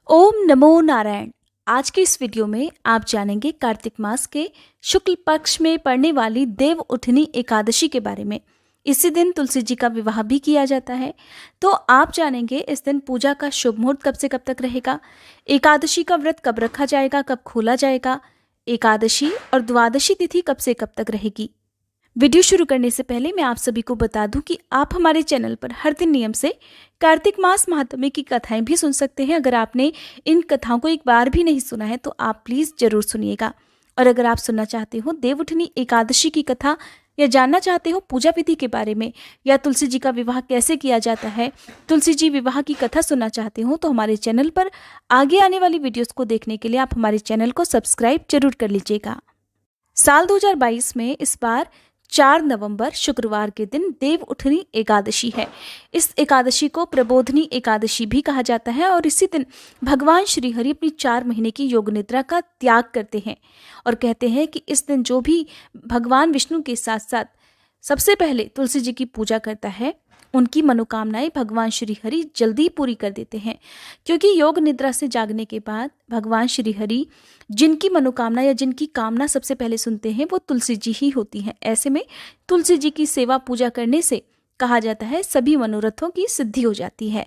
ओम नमो नारायण। आज के इस वीडियो में आप जानेंगे कार्तिक मास के शुक्ल पक्ष में पड़ने वाली देव उठनी एकादशी के बारे में। इसी दिन तुलसी जी का विवाह भी किया जाता है। तो आप जानेंगे इस दिन पूजा का शुभ मुहूर्त कब से कब तक रहेगा, एकादशी का व्रत कब रखा जाएगा, कब खोला जाएगा, एकादशी और द्वादशी तिथि कब से कब तक रहेगी। वीडियो शुरू करने से पहले मैं आप सभी को बता दूं कि आप हमारे चैनल पर हर दिन नियम से कार्तिक मास महात्म्य की कथाएं भी सुन सकते हैं। अगर आपने इन कथाओं को एक बार भी नहीं सुना है तो आप प्लीज़ जरूर सुनिएगा। और अगर आप सुनना चाहते हो देवउठनी एकादशी की कथा, या जानना चाहते हो पूजा विधि के बारे में, या तुलसी जी का विवाह कैसे किया जाता है, तुलसी जी विवाह की कथा सुनना चाहते हो, तो हमारे चैनल पर आगे आने वाली वीडियोज़ को देखने के लिए आप हमारे चैनल को सब्सक्राइब जरूर कर लीजिएगा। साल 2022 में इस बार 4 नवंबर शुक्रवार के दिन देव उठनी एकादशी है। इस एकादशी को प्रबोधनी एकादशी भी कहा जाता है और इसी दिन भगवान श्री हरि अपनी 4 महीने की योग निद्रा का त्याग करते हैं और कहते हैं कि इस दिन जो भी भगवान विष्णु के साथ साथ सबसे पहले तुलसी जी की पूजा करता है, उनकी मनोकामनाएं भगवान श्री हरि जल्दी पूरी कर देते हैं। क्योंकि योग निद्रा से जागने के बाद भगवान श्री हरि जिनकी मनोकामना या जिनकी कामना सबसे पहले सुनते हैं वो तुलसी जी ही होती हैं। ऐसे में तुलसी जी की सेवा पूजा करने से कहा जाता है सभी मनोरथों की सिद्धि हो जाती है।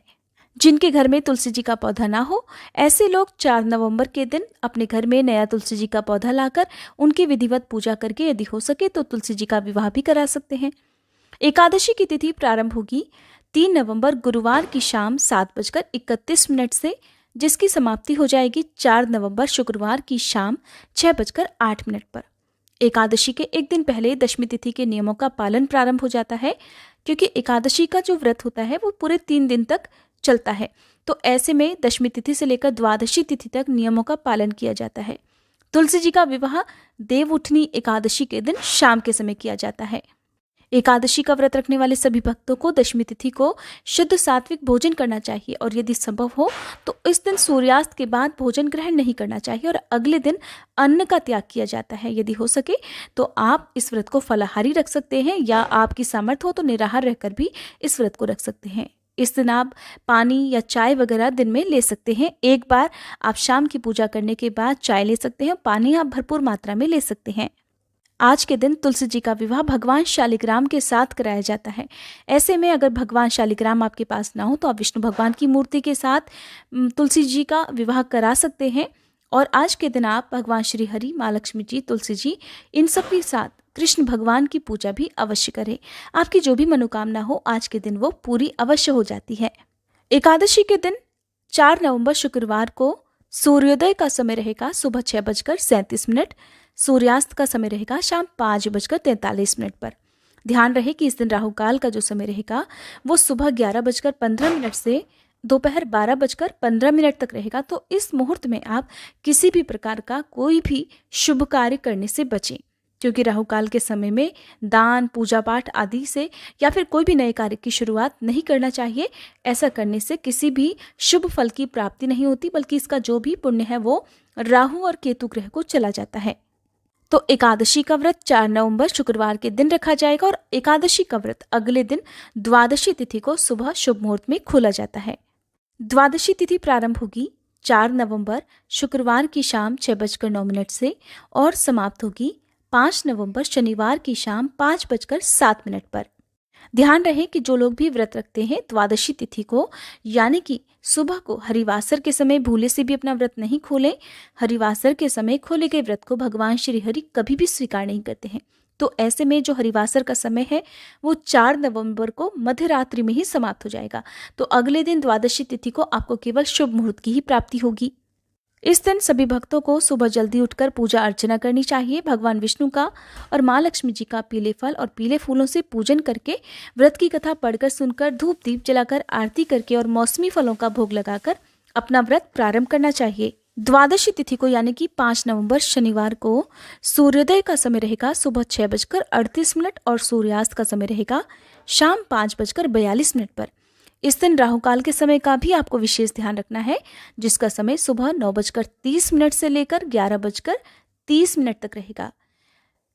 जिनके घर में तुलसी जी का पौधा ना हो, ऐसे लोग 4 नवंबर के दिन अपने घर में नया तुलसी जी का पौधा लाकर उनकी विधिवत पूजा करके यदि हो सके तो तुलसी जी का विवाह भी करा सकते हैं। एकादशी की तिथि प्रारंभ होगी 3 नवंबर गुरुवार की शाम 7:31 से, जिसकी समाप्ति हो जाएगी 4 नवंबर शुक्रवार की शाम 6:08 पर। एकादशी के एक दिन पहले दशमी तिथि के नियमों का पालन प्रारंभ हो जाता है, क्योंकि एकादशी का जो व्रत होता है वो पूरे 3 दिन तक चलता है। तो ऐसे में दशमी तिथि से लेकर द्वादशी तिथि तक नियमों का पालन किया जाता है। तुलसी जी का विवाह देव उठनी एकादशी के दिन शाम के समय किया जाता है। एकादशी का व्रत रखने वाले सभी भक्तों को दशमी तिथि को शुद्ध सात्विक भोजन करना चाहिए और यदि संभव हो तो इस दिन सूर्यास्त के बाद भोजन ग्रहण नहीं करना चाहिए और अगले दिन अन्न का त्याग किया जाता है। यदि हो सके तो आप इस व्रत को फलाहारी रख सकते हैं, या आपकी सामर्थ्य हो तो निराहार रहकर भी इस व्रत को रख सकते हैं। इस दिन आप पानी या चाय वगैरह दिन में ले सकते हैं। एक बार आप शाम की पूजा करने के बाद चाय ले सकते हैं, पानी आप भरपूर मात्रा में ले सकते हैं। आज के दिन तुलसी जी का विवाह भगवान शालिग्राम के साथ कराया जाता है। ऐसे में अगर भगवान शालिग्राम आपके पास ना हो तो आप विष्णु भगवान की मूर्ति के साथ तुलसी जी का विवाह करा सकते हैं। और आज के दिन आप भगवान श्री हरि, माँ लक्ष्मी जी, तुलसी जी, इन सब के साथ कृष्ण भगवान की पूजा भी अवश्य करें। आपकी जो भी मनोकामना हो आज के दिन वो पूरी अवश्य हो जाती है। एकादशी के दिन 4 नवंबर शुक्रवार को सूर्योदय का समय रहेगा सुबह 6:37, सूर्यास्त का समय रहेगा शाम 5:43 पर। ध्यान रहे कि इस दिन राहु काल का जो समय रहेगा वो सुबह 11:15 से दोपहर 12:15 तक रहेगा। तो इस मुहूर्त में आप किसी भी प्रकार का कोई भी शुभ कार्य करने से बचें, क्योंकि राहु काल के समय में दान, पूजा पाठ आदि से या फिर कोई भी नए कार्य की शुरुआत नहीं करना चाहिए। ऐसा करने से किसी भी शुभ फल की प्राप्ति नहीं होती, बल्कि इसका जो भी पुण्य है वो राहु और केतु ग्रह को चला जाता है। तो एकादशी का व्रत 4 नवंबर शुक्रवार के दिन रखा जाएगा और एकादशी का व्रत अगले दिन द्वादशी तिथि को सुबह शुभ मुहूर्त में खोला जाता है। द्वादशी तिथि प्रारंभ होगी 4 नवंबर शुक्रवार की शाम 6:09 से और समाप्त होगी 5 नवंबर शनिवार की शाम 5:07 पर। ध्यान रहे कि जो लोग भी व्रत रखते हैं द्वादशी तिथि को, यानी कि सुबह को हरिवासर के समय भूले से भी अपना व्रत नहीं खोलें। हरिवासर के समय खोले गए व्रत को भगवान श्री हरि कभी भी स्वीकार नहीं करते हैं। तो ऐसे में जो हरिवासर का समय है वो 4 नवंबर को मध्य रात्रि में ही समाप्त हो जाएगा। तो अगले दिन द्वादशी तिथि को आपको केवल शुभ मुहूर्त की ही प्राप्ति होगी। इस दिन सभी भक्तों को सुबह जल्दी उठकर पूजा अर्चना करनी चाहिए। भगवान विष्णु का और माँ लक्ष्मी जी का पीले फल और पीले फूलों से पूजन करके, व्रत की कथा पढ़कर, सुनकर, धूप दीप जलाकर, आरती करके और मौसमी फलों का भोग लगाकर अपना व्रत प्रारंभ करना चाहिए। द्वादशी तिथि को यानी कि 5 नवंबर शनिवार को सूर्योदय का समय रहेगा सुबह 6:38 और सूर्यास्त का समय रहेगा शाम 5:42 पर। इस दिन राहु काल के समय का भी आपको विशेष ध्यान रखना है, जिसका समय सुबह 9:30 से लेकर 11:30 तक रहेगा।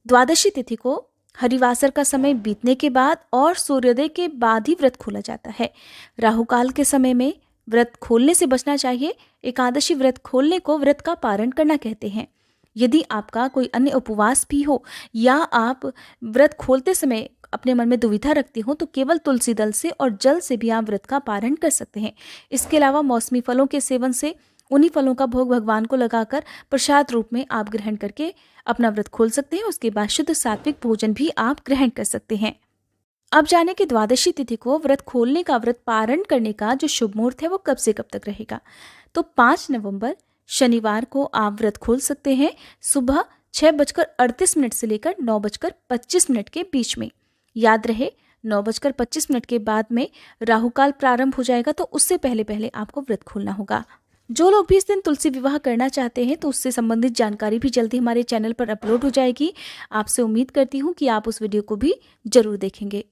द्वादशी तिथि को हरिवासर का समय बीतने के बाद और सूर्योदय के बाद ही व्रत खोला जाता है। राहु काल के समय में व्रत खोलने से बचना चाहिए। एकादशी व्रत खोलने को व्रत का पारण करना कहते हैं। यदि आपका कोई अन्य उपवास भी हो या आप व्रत खोलते समय अपने मन में दुविधा रखते हो तो केवल तुलसी दल से और जल से भी आप व्रत का पारण कर सकते हैं। इसके अलावा मौसमी फलों के सेवन से उन्हीं फलों का भोग भगवान को लगाकर प्रसाद रूप में आप ग्रहण करके अपना व्रत खोल सकते हैं। उसके बाद शुद्ध सात्विक भोजन भी आप ग्रहण कर सकते हैं। अब जाने की द्वादशी तिथि को व्रत खोलने का, व्रत पारण करने का जो शुभ मुहूर्त है वो कब से कब तक रहेगा। तो 5 नवंबर शनिवार को आप व्रत खोल सकते हैं सुबह 6:38 से लेकर 9:25 के बीच में। याद रहे 9:25 के बाद में राहु काल प्रारंभ हो जाएगा, तो उससे पहले पहले आपको व्रत खोलना होगा। जो लोग भी इस दिन तुलसी विवाह करना चाहते हैं तो उससे संबंधित जानकारी भी जल्दी हमारे चैनल पर अपलोड हो जाएगी। आपसे उम्मीद करती हूँ कि आप उस वीडियो को भी जरूर देखेंगे।